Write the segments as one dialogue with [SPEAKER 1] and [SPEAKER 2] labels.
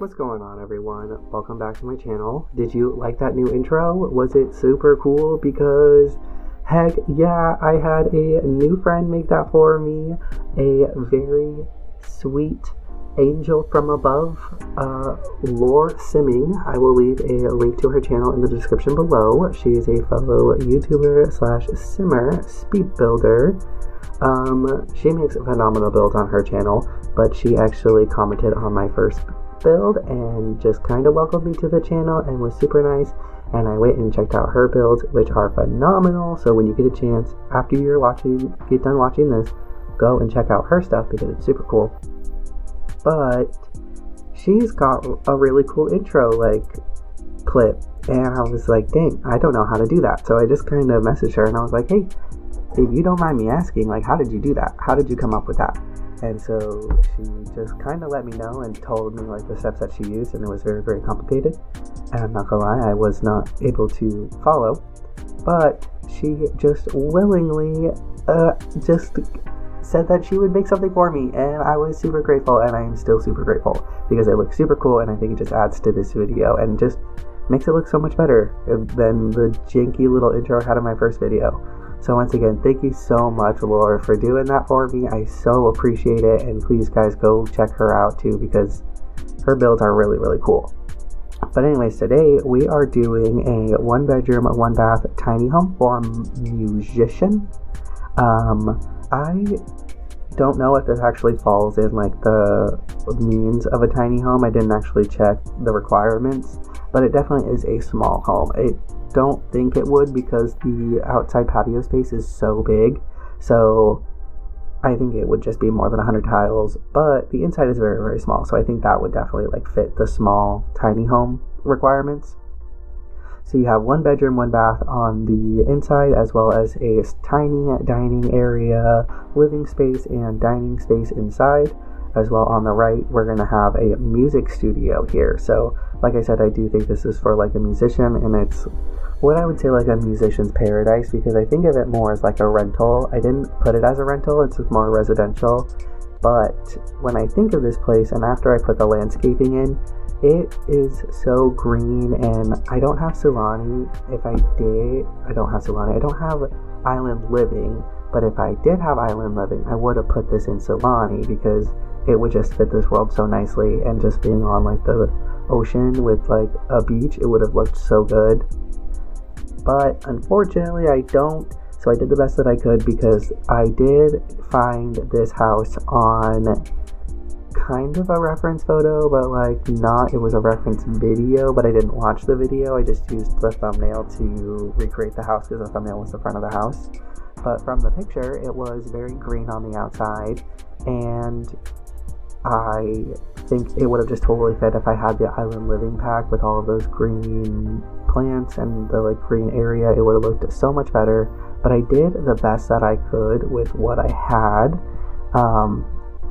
[SPEAKER 1] What's going on, everyone? Welcome back to my channel. Did you like that new intro? Was it super cool? Because heck yeah, I had a new friend make that for me. A very sweet angel from above, Lore Simming. I will leave a link to her channel in the description below. She is a fellow YouTuber slash simmer speed builder. She makes phenomenal builds on her channel, but she actually commented on my first build and just kind of welcomed me to the channel and was super nice. And I went and checked out her builds, which are phenomenal. So when you get a chance, after you're get done watching this, go and check out her stuff because it's super cool. But she's got a really cool intro clip, and I was like, dang, I don't know how to do that. So I just kind of messaged her and I was like, hey, if you don't mind me asking, how did you do that? How did you come up with that? And so she just kind of let me know and told me the steps that she used, and it was very, very complicated. And I'm not gonna lie, I was not able to follow, but she just willingly just said that she would make something for me, and I was super grateful, and I am still super grateful because it looks super cool, and I think it just adds to this video and just makes it look so much better than the janky little intro I had in my first video. So once again, thank you so much, Laura, for doing that for me. I so appreciate it, and please guys go check her out too because her builds are really, really cool. But anyways, today we are doing a 1-bedroom, 1-bath tiny home for a musician. I don't know if this actually falls in the means of a tiny home. I didn't actually check the requirements, but it definitely is a small home. I don't think it would because the outside patio space is so big, so I think it would just be more than 100 tiles, but the inside is very, very small, so I think that would definitely fit the small tiny home requirements. So you have 1 bedroom, 1 bath on the inside, as well as a tiny dining area, living space, and dining space inside. As well, on the right, we're going to have a music studio here. So, like I said, I do think this is for a musician, and it's what I would say a musician's paradise, because I think of it more as a rental. I didn't put it as a rental, it's more residential. But when I think of this place, and after I put the landscaping in, it is so green, and I don't have Solani. I don't have island living, but if I did have island living, I would have put this in Solani because it would just fit this world so nicely, and just being on the ocean with a beach, it would have looked so good. But unfortunately I don't, so I did the best that I could because I did find this house on kind of a reference photo, but not. It was a reference video, but I didn't watch the video. I just used the thumbnail to recreate the house because the thumbnail was the front of the house. But from the picture, it was very green on the outside, and I think it would have just totally fit if I had the island living pack with all of those green plants and the green area. It would have looked so much better, but I did the best that I could with what I had.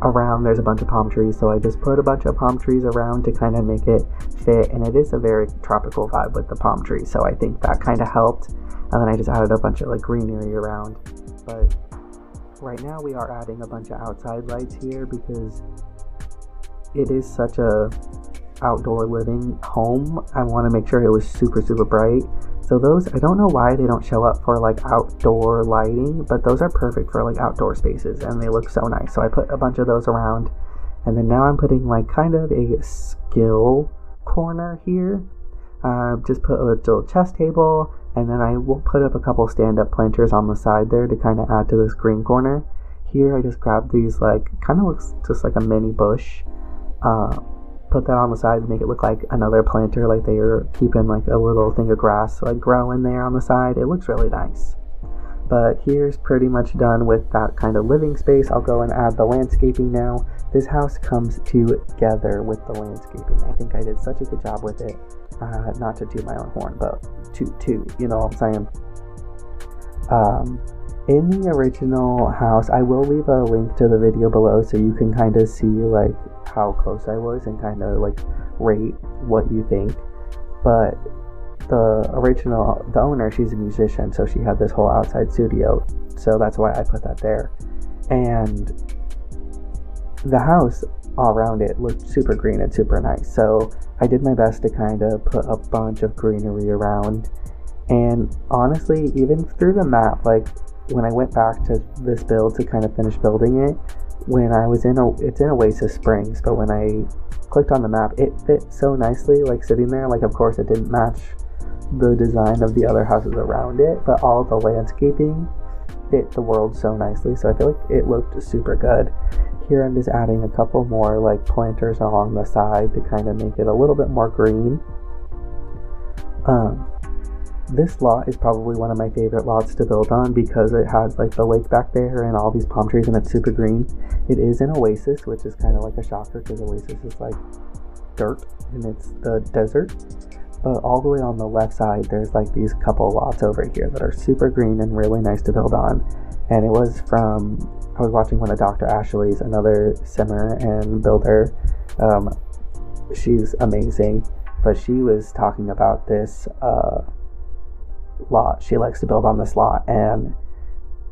[SPEAKER 1] Around there's a bunch of palm trees, so I just put a bunch of palm trees around to kind of make it fit, and it is a very tropical vibe with the palm trees, so I think that kind of helped. And then I just added a bunch of greenery around. But right now we are adding a bunch of outside lights here because it is such a outdoor living home. I want to make sure it was super, super bright. So those, I don't know why they don't show up for outdoor lighting, but those are perfect for outdoor spaces, and they look so nice. So I put a bunch of those around, and then now I'm putting kind of a skill corner here. Just put a little chess table, and then I will put up a couple stand-up planters on the side there to kind of add to this green corner. Here I just grabbed these kind of looks just like a mini bush. Put that on the side to make it look like another planter, they are keeping a little thing of grass growing there on the side. It looks really nice. But here's pretty much done with that kind of living space. I'll go and add the landscaping now. This house comes together with the landscaping. I think I did such a good job with it. Not to toot my own horn, but toot, you know what I'm saying? In the original house, I will leave a link to the video below so you can kind of see how close I was and kind of rate what you think. But the owner, she's a musician, so she had this whole outside studio, so that's why I put that there. And the house all around it looked super green and super nice. So I did my best to kind of put a bunch of greenery around. And honestly, even through the map, like when I went back to this build to kind of finish building it, when I was it's in Oasis Springs, but when I clicked on the map, it fit so nicely, like sitting there. Like, of course, it didn't match the design of the other houses around it, but all the landscaping fit the world so nicely. So I feel like it looked super good. Here I'm just adding a couple more like planters along the side to kind of make it a little bit more green. This lot is probably one of my favorite lots to build on because it has like the lake back there and all these palm trees and it's super green. It is an oasis, which is kind of like a shocker because oasis is like dirt and it's the desert. But all the way on the left side, there's like these couple lots over here that are super green and really nice to build on. And it was I was watching one of Dr. Ashley's, another simmer and builder. She's amazing, but she was talking about this lot. She likes to build on this lot, and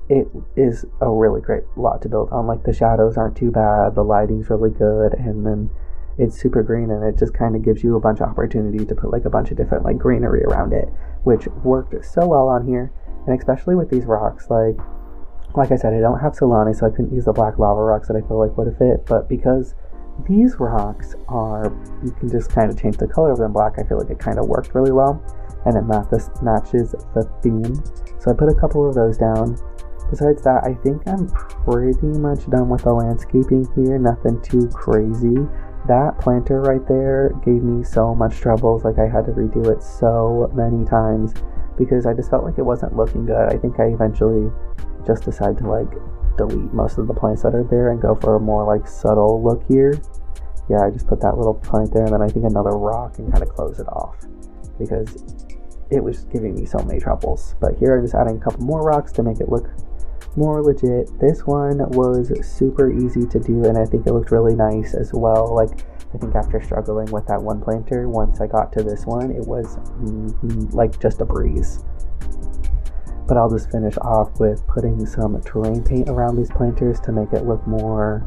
[SPEAKER 1] it is a really great lot to build on. Like, the shadows aren't too bad, the lighting's really good, and then it's super green, and it just kind of gives you a bunch of opportunity to put like a bunch of different like greenery around it, which worked so well on here. And especially with these rocks, like I said, I don't have Solani, so I couldn't use the black lava rocks that I feel like would have fit, but because these rocks you can just kind of change the color of them black, I feel like it kind of worked really well, and it matches the theme. So I put a couple of those down. Besides that, I think I'm pretty much done with the landscaping here, nothing too crazy. That planter right there gave me so much troubles, like I had to redo it so many times because I just felt like it wasn't looking good. I think I eventually just decided to like delete most of the plants that are there and go for a more like subtle look here. Yeah, I just put that little plant there and then I think another rock and kind of close it off because it was giving me so many troubles. But here I'm just adding a couple more rocks to make it look more legit. This one was super easy to do and I think it looked really nice as well. Like, I think after struggling with that one planter, once I got to this one, it was like just a breeze. But I'll just finish off with putting some terrain paint around these planters to make it look more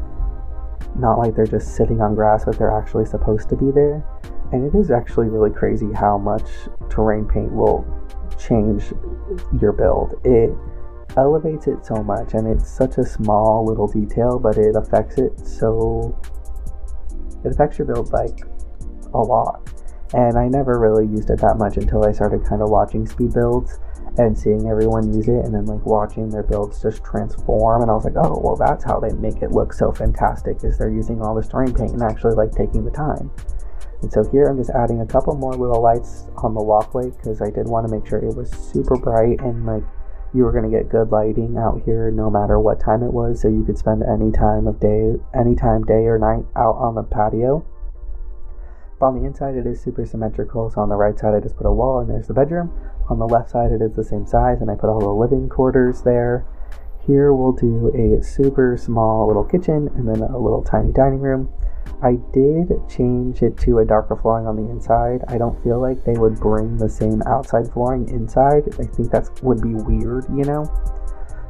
[SPEAKER 1] not like they're just sitting on grass, but they're actually supposed to be there. And it is actually really crazy how much terrain paint will change your build. It elevates it so much, and it's such a small little detail, but it affects your build like a lot. And I never really used it that much until I started kind of watching speed builds and seeing everyone use it, and then like watching their builds just transform, and I was like, oh, well, that's how they make it look so fantastic, is they're using all this terrain paint and actually like taking the time. And so here I'm just adding a couple more little lights on the walkway because I did want to make sure it was super bright and like you were going to get good lighting out here no matter what time it was, so you could spend any time, day or night, out on the patio. But on the inside it is super symmetrical, so on the right side I just put a wall and there's the bedroom. On the left side it is the same size and I put all the living quarters there. Here we'll do a super small little kitchen and then a little tiny dining room. I did change it to a darker flooring on the inside. I don't feel like they would bring the same outside flooring inside. I think that would be weird, you know?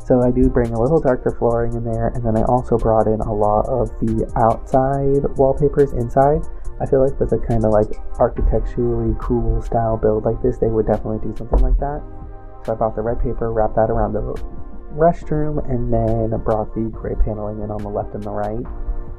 [SPEAKER 1] So I do bring a little darker flooring in there, and then I also brought in a lot of the outside wallpapers inside. I feel like with a kind of like architecturally cool style build like this, they would definitely do something like that. So I brought the red paper, wrapped that around the restroom, and then brought the gray paneling in on the left and the right.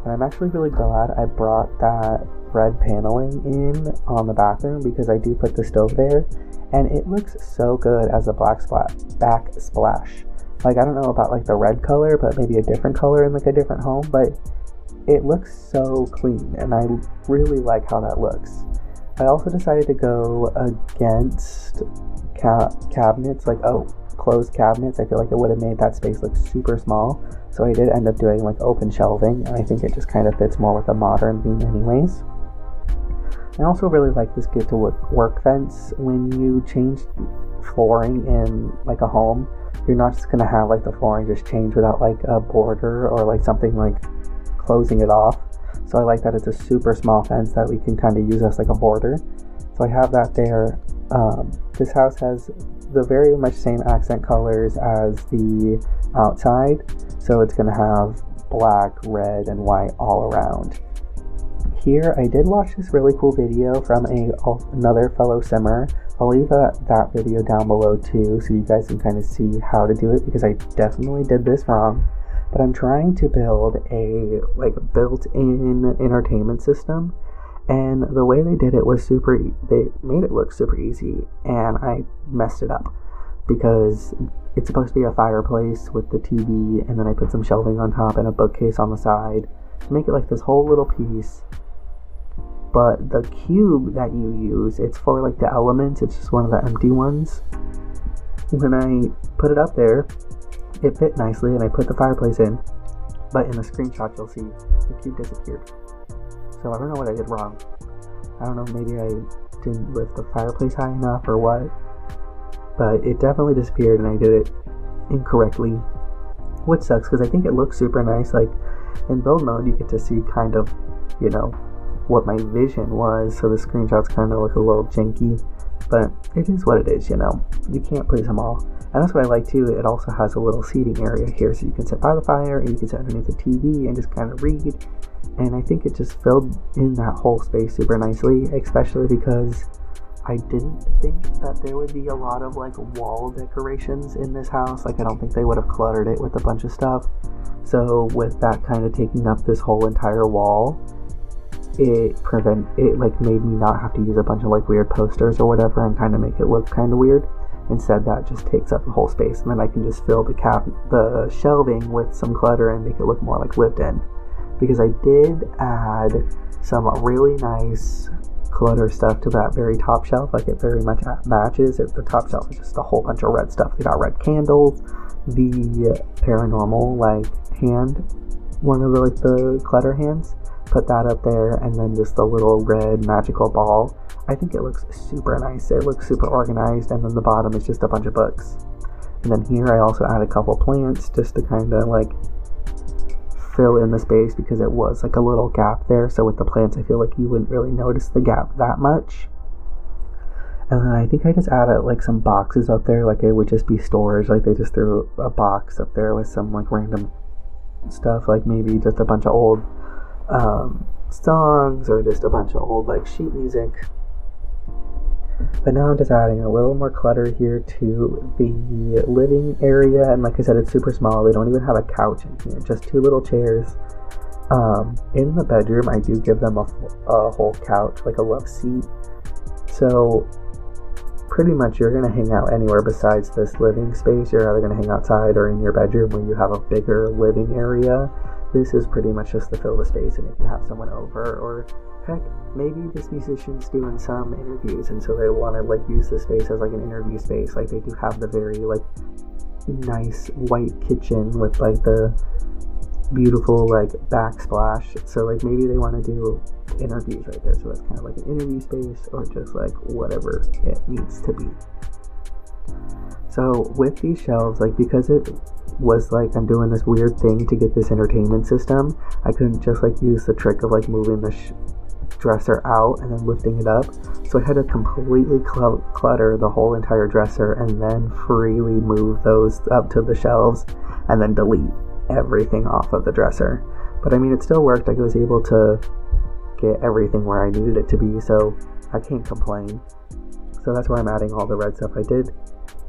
[SPEAKER 1] And I'm actually really glad I brought that red paneling in on the bathroom because I do put the stove there and it looks so good as a backsplash. Like, I don't know about like the red color, but maybe a different color in like a different home, but it looks so clean and I really like how that looks. I also decided to go against cabinets, closed cabinets. I feel like it would have made that space look super small. So I did end up doing like open shelving, and I think it just kind of fits more with a modern theme anyways. I also really like this get to work fence. When you change flooring in like a home, you're not just gonna have like the flooring just change without like a border or like something like closing it off. So I like that it's a super small fence that we can kind of use as like a border. So I have that there. This house has the very much same accent colors as the outside. So it's going to have black, red, and white all around. Here, I did watch this really cool video from another fellow simmer. I'll leave that video down below too, so you guys can kind of see how to do it, because I definitely did this wrong. But I'm trying to build a built-in entertainment system, and the way they did it was they made it look super easy, and I messed it up because it's supposed to be a fireplace with the TV, and then I put some shelving on top and a bookcase on the side to make it like this whole little piece. But the cube that you use, it's for like the elements, it's just one of the empty ones. When I put it up there, it fit nicely, and I put the fireplace in, but in the screenshot you'll see the cube disappeared. So I don't know what I did wrong. I don't know, maybe I didn't lift the fireplace high enough or what, but it definitely disappeared, and I did it incorrectly, which sucks because I think it looks super nice. Like in build mode you get to see kind of, you know, what my vision was, so the screenshots kind of look a little janky, but it is what it is, you know. You can't please them all. And that's what I like too. It also has a little seating area here, so you can sit by the fire and you can sit underneath the TV and just kind of read. And I think it just filled in that whole space super nicely, especially because I didn't think that there would be a lot of like wall decorations in this house. Like I don't think they would have cluttered it with a bunch of stuff. So with that kind of taking up this whole entire wall, it made me not have to use a bunch of like weird posters or whatever and kind of make it look kind of weird. Instead, that just takes up the whole space, and then I can just fill the shelving with some clutter and make it look more like lived in. Because I did add some really nice clutter stuff to that very top shelf. Like it very much matches. The top shelf is just a whole bunch of red stuff. They got red candles, the paranormal hand, one of the clutter hands. Put that up there, and then just the little red magical ball. I think it looks super nice. It looks super organized, and then the bottom is just a bunch of books. And then here I also add a couple plants just to kind of like fill in the space, because it was like a little gap there. So with the plants I feel like you wouldn't really notice the gap that much. And then I think I just added like some boxes up there, like it would just be storage. Like they just threw a box up there with some like random stuff, like maybe just a bunch of old songs or just a bunch of old like sheet music. But now I'm just adding a little more clutter here to the living area, and like I said, it's super small. They don't even have a couch in here, just two little chairs. In the bedroom I do give them a whole couch, like a love seat. So pretty much you're gonna hang out anywhere besides this living space. You're either gonna hang outside or in your bedroom where you have a bigger living area. This is pretty much just to fill the space, and if you have someone over, or heck, maybe this musician's doing some interviews and so they want to like use this space as like an interview space. Like they do have the very like nice white kitchen with like the beautiful like backsplash, so like maybe they want to do interviews right there, so that's kind of like an interview space, or just like whatever it needs to be. So with these shelves, like because it was like I'm doing this weird thing to get this entertainment system, I couldn't just like use the trick of like moving the dresser out and then lifting it up, so I had to completely clutter the whole entire dresser and then freely move those up to the shelves and then delete everything off of the dresser. But I mean, it still worked. I was able to get everything where I needed it to be, so I can't complain. So that's where I'm adding all the red stuff I did.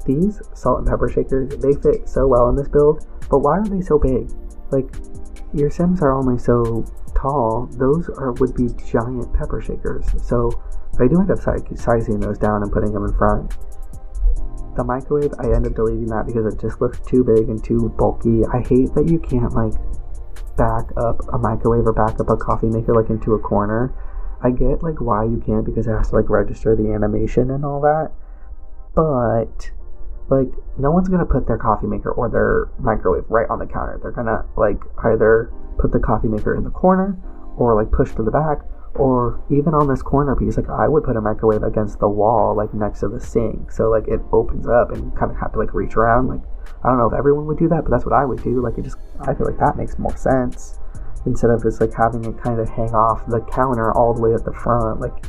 [SPEAKER 1] These salt and pepper shakers, they fit so well in this build, but why are they so big? Like, your Sims are only so tall. Those would be giant pepper shakers. So I do end up sizing those down and putting them in front. The microwave, I end up deleting that because it just looks too big and too bulky. I hate that you can't like back up a microwave or back up a coffee maker like into a corner. I get like why you can't, because it has to like register the animation and all that, but like no one's gonna put their coffee maker or their microwave right on the counter. They're gonna like either put the coffee maker in the corner or like push to the back, or even on this corner piece, like I would put a microwave against the wall like next to the sink, so like it opens up and you kind of have to like reach around. Like I don't know if everyone would do that, but that's what I would do. Like I feel like that makes more sense instead of just like having it kind of hang off the counter all the way at the front. Like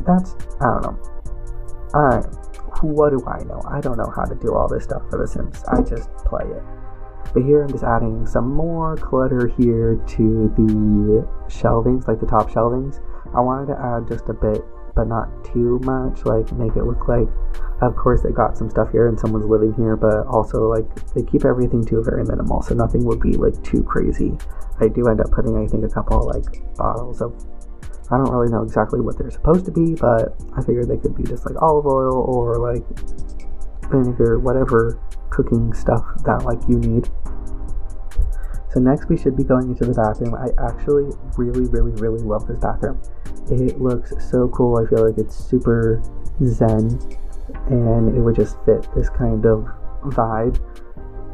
[SPEAKER 1] that's, I don't know. What do I know? I don't know how to do all this stuff for The Sims. I just play it. But here I'm just adding some more clutter here to the shelvings, like the top shelvings. I wanted to add just a bit, but not too much, like make it look like, of course they got some stuff here and someone's living here, but also like they keep everything to a very minimal, so nothing would be like too crazy. I do end up putting, I think, a couple like bottles of, I don't really know exactly what they're supposed to be, but I figured they could be just like olive oil or like vinegar, whatever cooking stuff that like you need. So next we should be going into the bathroom. I actually really love this bathroom. It looks so cool. I feel like it's super zen and it would just fit this kind of vibe.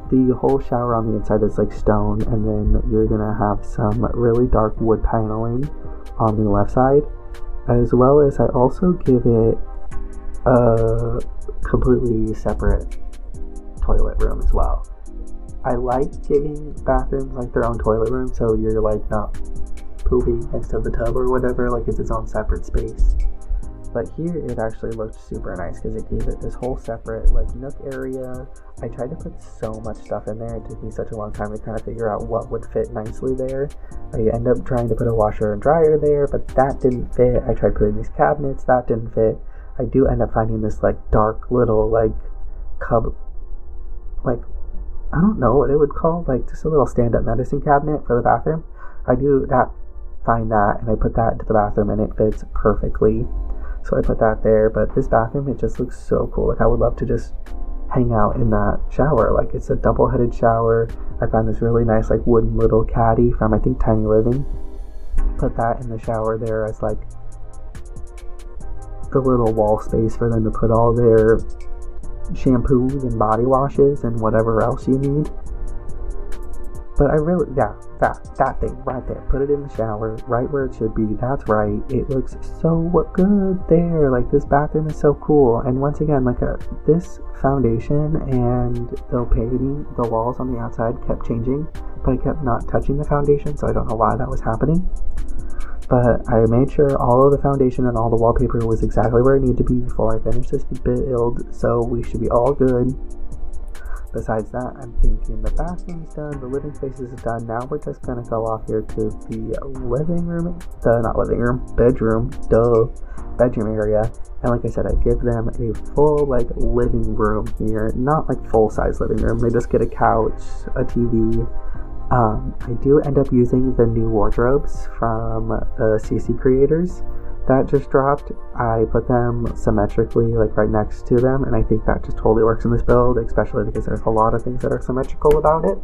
[SPEAKER 1] The whole shower on the inside is like stone, and then you're gonna have some really dark wood paneling on the left side, as well as I also give it a completely separate toilet room as well. I like giving bathrooms like their own toilet room, so you're like not pooping next to the tub or whatever, like it's its own separate space. But here it actually looked super nice because it gave it this whole separate like nook area. I tried to put so much stuff in there. It took me such a long time to kind of figure out what would fit nicely there. I ended up trying to put a washer and dryer there, but that didn't fit. I tried putting these cabinets, that didn't fit. I do end up finding this like dark little like cub, like I don't know what it would call, like just a little stand-up medicine cabinet for the bathroom. I do that, find that, and I put that into the bathroom and it fits perfectly. So I put that there, but this bathroom, it just looks so cool. Like I would love to just hang out in that shower. Like it's a double-headed shower. I found this really nice like wooden little caddy from I think Tiny Living. Put that in the shower there as like the little wall space for them to put all their shampoos and body washes and whatever else you need. But I really, yeah, that thing right there, put it in the shower right where it should be. That's right. It looks so good there. Like this bathroom is so cool. And once again, like this foundation and the painting, the walls on the outside kept changing, but I kept not touching the foundation, so I don't know why that was happening. But I made sure all of the foundation and all the wallpaper was exactly where it needed to be before I finished this build, so we should be all good. Besides that, I'm thinking the bathroom's done, the living spaces is done. Now we're just gonna go off here to the bedroom area. And like I said, I give them a full like living room here, not like full size living room. They just get a couch, a TV. I do end up using the new wardrobes from the CC creators that just dropped. I put them symmetrically like right next to them, and I think that just totally works in this build, especially because there's a lot of things that are symmetrical about it.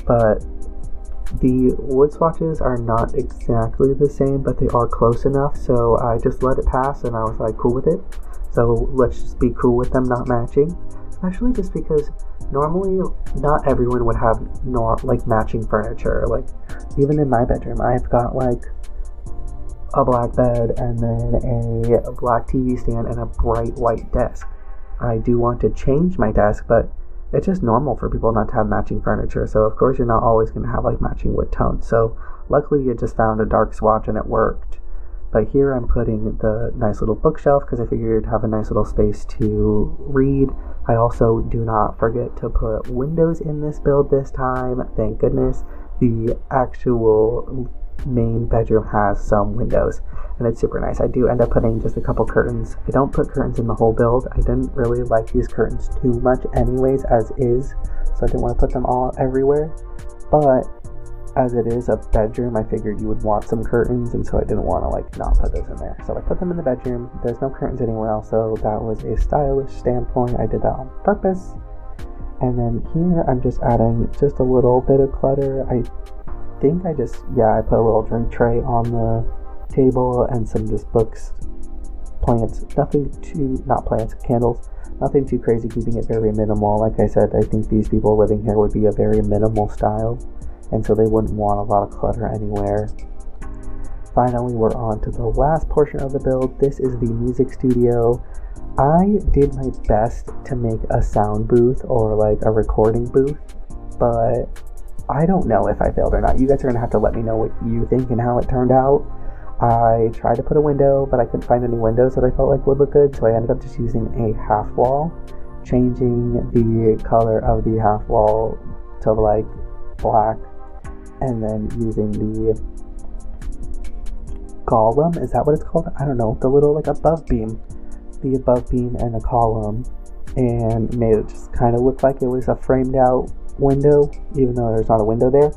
[SPEAKER 1] But the wood swatches are not exactly the same, but they are close enough, so I just let it pass and I was like cool with it. So let's just be cool with them not matching, especially just because normally not everyone would have like matching furniture. Like even in my bedroom, I've got like a black bed and then a black TV stand and a bright white desk. I do want to change my desk, but it's just normal for people not to have matching furniture, so of course you're not always going to have like matching wood tones. So luckily it just found a dark swatch and it worked. But here I'm putting the nice little bookshelf because I figured it'd have a nice little space to read. I also do not forget to put windows in this build this time, thank goodness. The actual main bedroom has some windows and it's super nice. I do end up putting just a couple curtains. I don't put curtains in the whole build. I didn't really like these curtains too much anyways as is, so I didn't want to put them all everywhere. But as it is a bedroom, I figured you would want some curtains, and so I didn't want to like not put those in there. So I put them in the bedroom. There's no curtains anywhere else, so that was a stylish standpoint. I did that on purpose. And then here I'm just adding just a little bit of clutter. I think I put a little drink tray on the table and some just books, plants, candles, nothing too crazy, keeping it very minimal. Like I said, I think these people living here would be a very minimal style, and so they wouldn't want a lot of clutter anywhere. Finally, we're on to the last portion of the build. This is the music studio. I did my best to make a sound booth or like a recording booth, but I don't know if I failed or not. You guys are going to have to let me know what you think and how it turned out. I tried to put a window, but I couldn't find any windows that I felt like would look good, so I ended up just using a half wall, changing the color of the half wall to like black, and then using the column, is that what it's called? I don't know, the little like above beam and the column, and made it just kind of look like it was a framed out window, even though there's not a window there.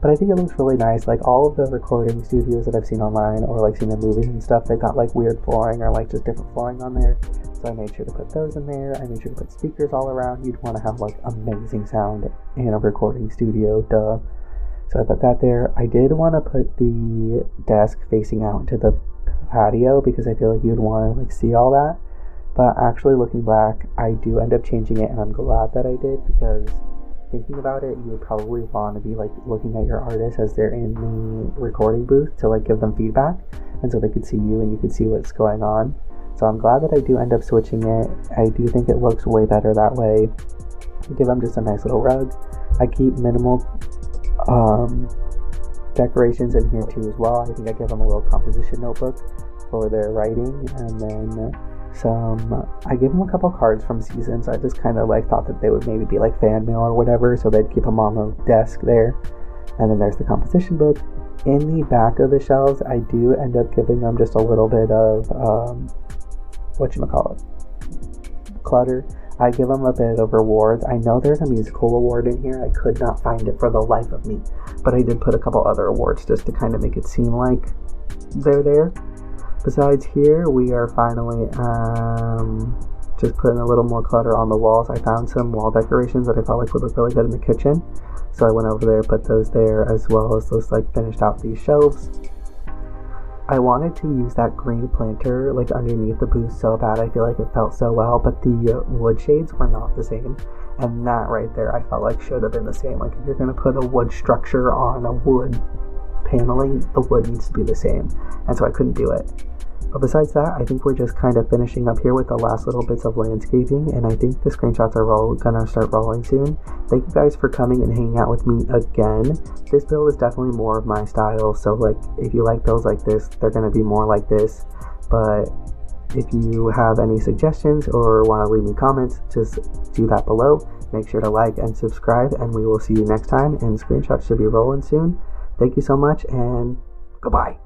[SPEAKER 1] But I think it looks really nice. Like all of the recording studios that I've seen online or like seen in movies and stuff, they got like weird flooring or like just different flooring on there. So I made sure to put those in there. I made sure to put speakers all around. You'd want to have like amazing sound in a recording studio, duh. So I put that there. I did want to put the desk facing out into the patio because I feel like you'd want to like see all that. But actually looking back, I do end up changing it, and I'm glad that I did, because thinking about it, you would probably want to be like looking at your artists as they're in the recording booth to like give them feedback, and so they could see you and you could see what's going on. So I'm glad that I do end up switching it. I do think it looks way better that way. Give them just a nice little rug. I keep minimal decorations in here too as well. I think I give them a little composition notebook for their writing, and then I gave them a couple cards from Seasons. I just kind of like thought that they would maybe be like fan mail or whatever, so they'd keep them on the desk there. And then there's the composition book. In the back of the shelves, I do end up giving them just a little bit of clutter. I give them a bit of rewards. I know there's a musical award in here. I could not find it for the life of me, but I did put a couple other awards just to kind of make it seem like they're there. Besides here, we are finally just putting a little more clutter on the walls. I found some wall decorations that I felt like would look really good in the kitchen, so I went over there, put those there, as well as those like finished out these shelves. I wanted to use that green planter like underneath the booth so bad. I feel like it felt so well, but the wood shades were not the same, and that right there I felt like should have been the same. Like if you're gonna put a wood structure on a wood paneling, the wood needs to be the same, and so I couldn't do it. But besides that, I think we're just kind of finishing up here with the last little bits of landscaping, and I think the screenshots are gonna start rolling soon. Thank you guys for coming and hanging out with me again. This build is definitely more of my style, so like if you like builds like this, they're gonna be more like this. But if you have any suggestions or want to leave me comments, just do that below. Make sure to like and subscribe, and we will see you next time, and screenshots should be rolling soon. Thank you so much, and goodbye.